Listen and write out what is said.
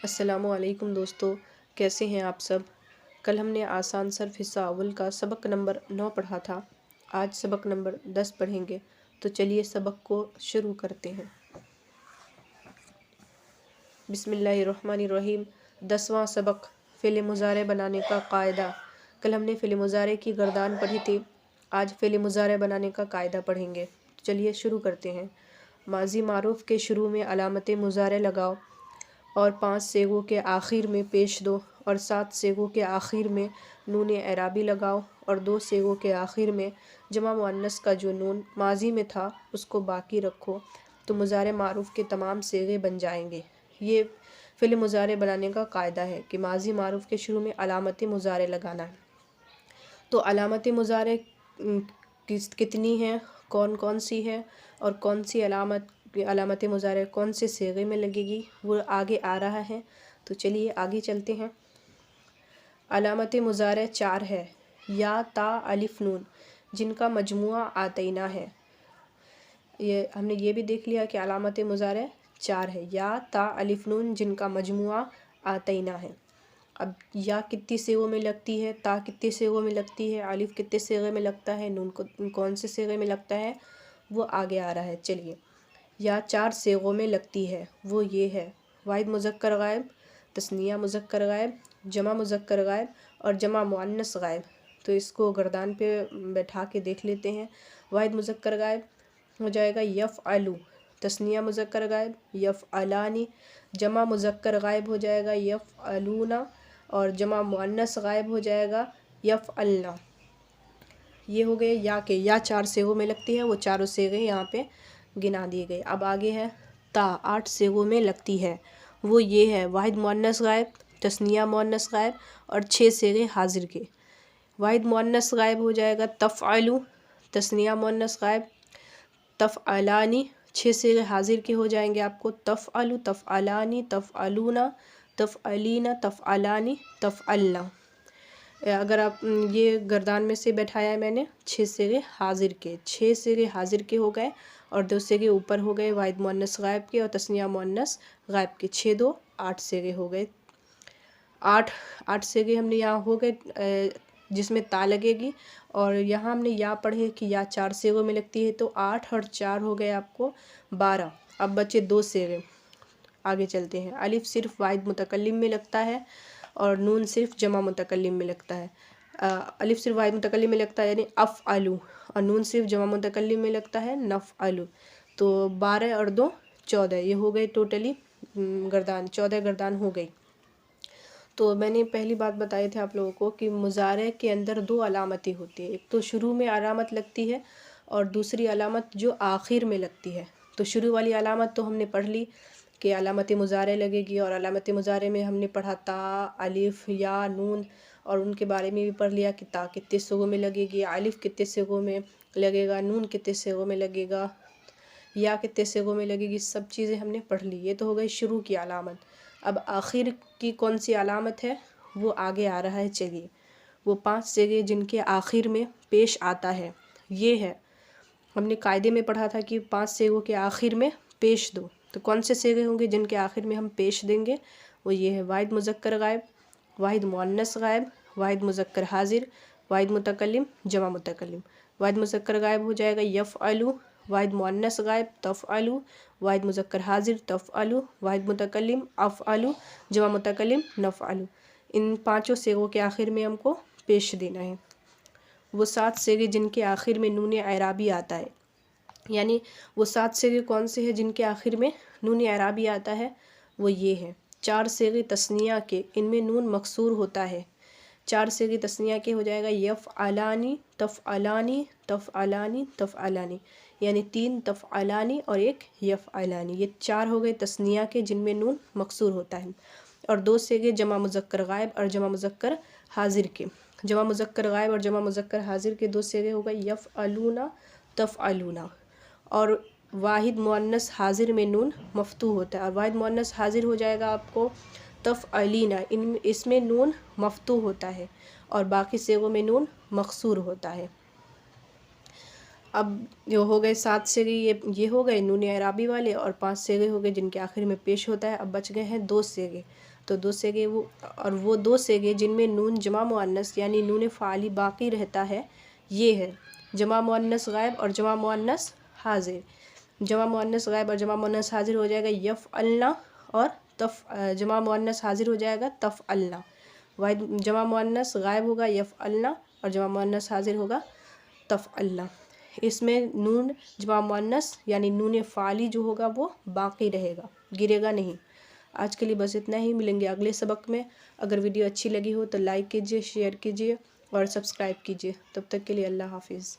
السلام علیکم دوستو، کیسے ہیں آپ سب؟ کل ہم نے آسان صرف حصہ اول کا سبق نمبر 9 پڑھا تھا۔ آج سبق نمبر 10 پڑھیں گے، تو چلیے سبق کو شروع کرتے ہیں۔ بسم اللہ الرحمن الرحیم۔ 10واں سبق، فعل مضارع بنانے کا قاعدہ۔ کل ہم نے فعل مضارع کی گردان پڑھی تھی، آج فعل مضارع بنانے کا قاعدہ پڑھیں گے۔ چلیے شروع کرتے ہیں۔ ماضی معروف کے شروع میں علامت مضارع لگاؤ اور 5 صیغوں کے آخر میں پیش دو، اور 7 صیغوں کے آخر میں نون اعرابی لگاؤ، اور 2 صیغوں کے آخر میں جمع مؤنث کا جو نون ماضی میں تھا اس کو باقی رکھو، تو مضارع معروف کے تمام صیغے بن جائیں گے۔ یہ فعل مضارع بنانے کا قاعدہ ہے کہ ماضی معروف کے شروع میں علامت مضارع لگانا ہے۔ تو علامت مضارع کتنی ہیں، کون کون سی ہے، اور کون سی علامت مضارع کون سے صیغے میں لگے گی، وہ آگے آ رہا ہے۔ تو چلیے آگے چلتے ہیں۔ علامت مضارع 4 ہے، یا تا الف نون، جن کا مجموعہ آتینہ ہے۔ ہم نے یہ بھی دیکھ لیا کہ علامت مضارع 4 ہے، یا تا الف نون جن کا مجموعہ آتینہ ہے۔ اب یا کتنی صیغوں میں لگتی ہے، تا کتنی صیغوں میں لگتی ہے، الف کتنے صیغے میں لگتا ہے، نون کون سے صیغے میں لگتا ہے، وہ آگے آ رہا ہے۔ چلیے، یا 4 صیغوں میں لگتی ہے، وہ یہ ہے: واحد مذکر غائب، تثنیہ مذکر غائب، جمع مذکر غائب اور جمع مؤنث غائب۔ تو اس کو گردان پہ بیٹھا کے دیکھ لیتے ہیں۔ واحد مذکر غائب ہو جائے گا یفعلو، تثنیہ مذکر غائب یفعلانی، جمع مذکر غائب ہو جائے گا یفعلون، اور جمع مؤنث غائب ہو جائے گا یفعلن۔ یہ ہو گئے یا کے، یا 4 صیغوں میں لگتی ہے، وہ چاروں صیغے یہاں پہ گنا دیے گئے۔ اب آگے ہے تا، 8 صیغوں میں لگتی ہے، وہ یہ ہے: واحد مؤنث غائب، تثنیہ مؤنث غائب اور 6 صیغے حاضر کے۔ واحد مؤنث غائب ہو جائے گا تفعلو، تثنیہ مؤنث غائب تفعلانی، 6 صیغے حاضر کے ہو جائیں گے آپ کو: تفعلو، تفعلانی، تفعلون، تفعلین، تفعلانی، تفعلن۔ اگر آپ یہ گردان میں سے بیٹھایا ہے میں نے 6 صیغے حاضر کے، 6 صیغے حاضر کے ہو گئے، اور 2 صیغے اوپر ہو گئے واحد مؤنث غائب کے اور تثنیہ مؤنث غائب کے۔ 6 2 8 صیغے ہو گئے۔ 8 صیغے ہم نے یہاں ہو گئے جس میں تا لگے گی، اور یہاں ہم نے یا پڑھے کہ یا 4 صیغوں میں لگتی ہے، تو 8 اور 4 ہو گئے آپ کو 12۔ اب بچے 2 صیغے، آگے چلتے ہیں۔ الف صرف واحد متکلم میں لگتا ہے اور نون صرف جمع متکلم میں لگتا ہے۔ الف صرف واحد متکلم میں لگتا ہے یعنی افعلو، اور نون صرف جمع متکلم میں لگتا ہے نفعلو۔ تو 12 اور 2 14، یہ ہو گئے ٹوٹلی گردان، 14 گردان ہو گئی۔ تو میں نے پہلی بات بتائی تھے آپ لوگوں کو کہ مضارع کے اندر 2 علامتیں ہوتی ہیں، ایک تو شروع میں علامت لگتی ہے اور دوسری علامت جو آخر میں لگتی ہے۔ تو شروع والی علامت تو ہم نے پڑھ لی کہ علامت مضارع لگے گی، اور علامت مضارع میں ہم نے پڑھا تا، الف، یا، نون، اور ان کے بارے میں بھی پڑھ لیا کہ تا کتنے صیغوں میں لگے گی، الف کتنے صیغوں میں لگے گا، نون کتنے صیغوں میں لگے گا، یا کتنے صیغوں میں لگے گی، سب چیزیں ہم نے پڑھ لی۔ یہ تو ہو گئی شروع کی علامت۔ اب آخر کی کون سی علامت ہے، وہ آگے آ رہا ہے۔ چلیے، وہ 5 صیغے جن کے آخر میں پیش آتا ہے، یہ ہے: ہم نے قاعدے میں پڑھا تھا کہ 5 صیغوں کے آخر میں پیش دو، تو کون سے صیغے ہوں گے جن کے آخر میں ہم پیش دیں گے؟ وہ یہ ہے: واحد مذکر غائب، واحد مؤنث غائب، واحد مذکر حاضر، واحد متکلم، جمع متکلم۔ واحد مذکر غائب ہو جائے گا یفعلو، واحد مؤنث غائب تفعلو، واحد مذکر حاضر تفعلو، واحد متکلم افعلو، جمع متکلم نفعلو۔ ان 5 صیغوں کے آخر میں ہم کو پیش دینا ہے۔ وہ 7 صیغے جن کے آخر میں نون اعرابی آتا ہے، یعنی وہ 7 صیغے کون سے ہیں جن کے آخر میں نون اعرابی آتا ہے، وہ یہ ہیں: 4 صیغے تثنیہ کے، ان میں نون مکسور ہوتا ہے۔ 4 صیغے تثنیہ کے ہو جائے گا یفعلانی، تفعلانی، تفعلانی، تفعلانی، یعنی 3 تفعلانی اور 1 یفعلانی۔ یہ 4 ہو گئے تثنیہ کے جن میں نون مکسور ہوتا ہے۔ اور 2 صیغے جمع مذکر غائب اور جمع مذکر حاضر کے۔ جمع مذکر غائب اور جمع مذکر حاضر کے 2 صیغے ہو گئے یفعلون، تفعلون۔ اور واحد مؤنث حاضر میں نون مفتوح ہوتا ہے، اور واحد مؤنث حاضر ہو جائے گا آپ کو تفعلین، اس میں نون مفتوح ہوتا ہے، اور باقی صیغوں میں نون مقصور ہوتا ہے۔ اب جو ہو گئے 7 سیغے یہ ہو گئے نون اعرابی والے، اور 5 سیغے ہو گئے جن کے آخر میں پیش ہوتا ہے۔ اب بچ گئے ہیں 2 سیغے، تو 2 سیغے وہ 2 سیغے جن میں نون جمع مؤنث یعنی نون فعلی باقی رہتا ہے، یہ ہے جمع مؤنث غائب اور جمع مؤنث حاضر۔ جمع مؤنث غائب اور جمع مؤنث حاضر ہو جائے گا یفعلنا، اور جمع مؤنث حاضر ہو جائے گا تفعلنا۔ واحد جمع مؤنث غائب ہوگا یفعلنا، اور جمع مؤنث حاضر ہوگا تفعلنا۔ اس میں نون جمع مؤنث یعنی نون فعلی جو ہوگا وہ باقی رہے گا، گرے گا نہیں۔ آج کے لیے بس اتنا ہی، ملیں گے اگلے سبق میں۔ اگر ویڈیو اچھی لگی ہو تو لائک کیجیے، شیئر کیجیے اور سبسکرائب کیجیے۔ تب تک کے لیے اللہ حافظ۔